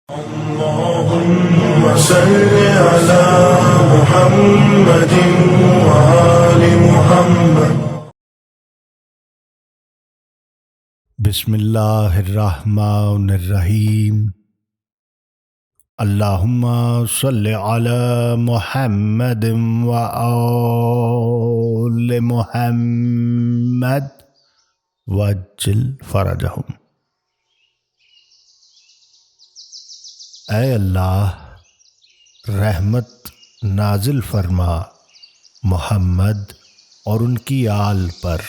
اللهم صل على محمد وآل محمد۔ بسم اللہ الرحمن الرحیم۔ اللہم صل علی محمد وآل محمد وعجل فرجہم۔ اے اللہ، رحمت نازل فرما محمد اور ان کی آل پر،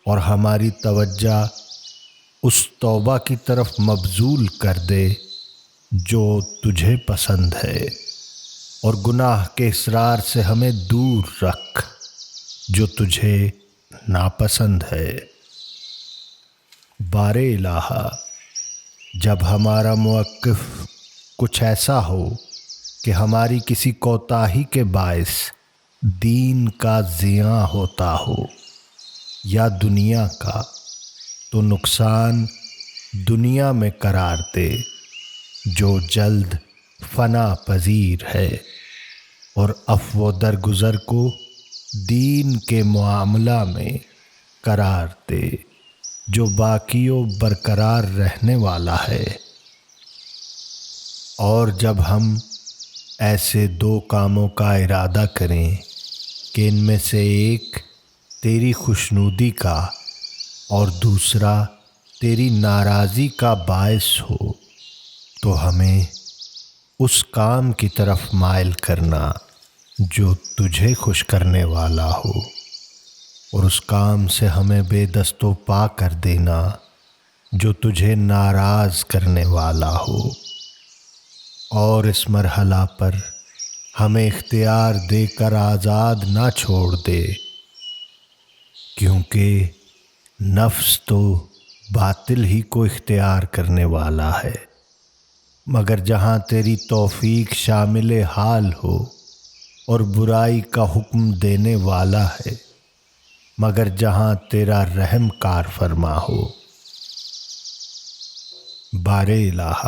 اور ہماری توجہ اس توبہ کی طرف مبذول کر دے جو تجھے پسند ہے، اور گناہ کے اصرار سے ہمیں دور رکھ جو تجھے ناپسند ہے۔ بار الہ، جب ہمارا موقف کچھ ایسا ہو کہ ہماری کسی کوتاہی کے باعث دین کا زیاں ہوتا ہو یا دنیا کا، تو نقصان دنیا میں قرار دے جو جلد فنا پذیر ہے، اور عفو و درگزر کو دین کے معاملہ میں قرار دے جو باقی و برقرار رہنے والا ہے۔ اور جب ہم ایسے دو کاموں کا ارادہ کریں کہ ان میں سے ایک تیری خوشنودی کا اور دوسرا تیری ناراضی کا باعث ہو، تو ہمیں اس کام کی طرف مائل کرنا جو تجھے خوش کرنے والا ہو، اور اس کام سے ہمیں بے دست و پا کر دینا جو تجھے ناراض کرنے والا ہو، اور اس مرحلہ پر ہمیں اختیار دے کر آزاد نہ چھوڑ دے، کیونکہ نفس تو باطل ہی کو اختیار کرنے والا ہے، مگر جہاں تیری توفیق شامل حال ہو، اور برائی کا حکم دینے والا ہے مگر جہاں تیرا رحم کار فرما ہو۔ بار الہ،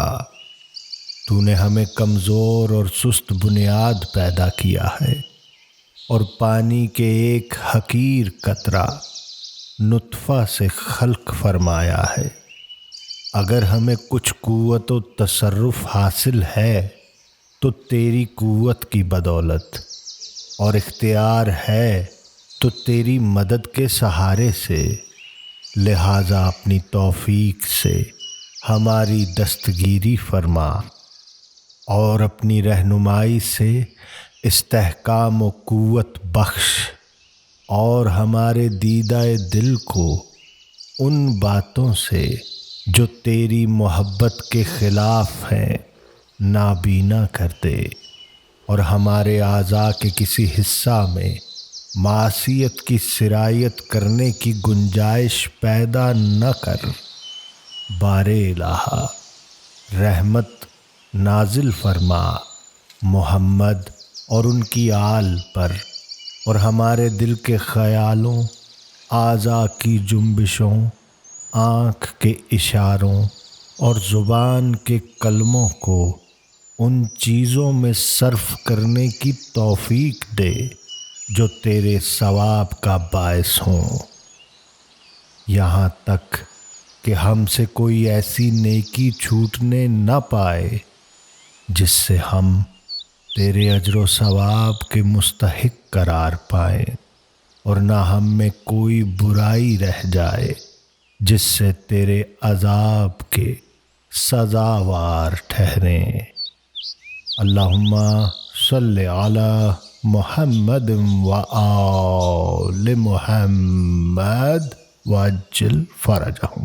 تو نے ہمیں کمزور اور سست بنیاد پیدا کیا ہے، اور پانی کے ایک حقیر قطرہ نطفہ سے خلق فرمایا ہے۔ اگر ہمیں کچھ قوت و تصرف حاصل ہے تو تیری قوت کی بدولت، اور اختیار ہے تو تیری مدد کے سہارے سے، لہٰذا اپنی توفیق سے ہماری دستگیری فرما، اور اپنی رہنمائی سے استحکام و قوت بخش، اور ہمارے دیدہ دل کو ان باتوں سے جو تیری محبت کے خلاف ہیں نابینا کر دے، اور ہمارے اعضاء کے کسی حصہ میں معصیت کی سرایت کرنے کی گنجائش پیدا نہ کر۔ بار الہ، رحمت نازل فرما محمد اور ان کی آل پر، اور ہمارے دل کے خیالوں، اعضاء کی جنبشوں، آنکھ کے اشاروں اور زبان کے کلموں کو ان چیزوں میں صرف کرنے کی توفیق دے جو تیرے ثواب کا باعث ہوں، یہاں تک کہ ہم سے کوئی ایسی نیکی چھوٹنے نہ پائے جس سے ہم تیرے اجر و ثواب کے مستحق قرار پائیں، اور نہ ہم میں کوئی برائی رہ جائے جس سے تیرے عذاب کے سزاوار ٹھہریں۔ اللہم صل علی محمد وآل محمد وعجل فرجہم۔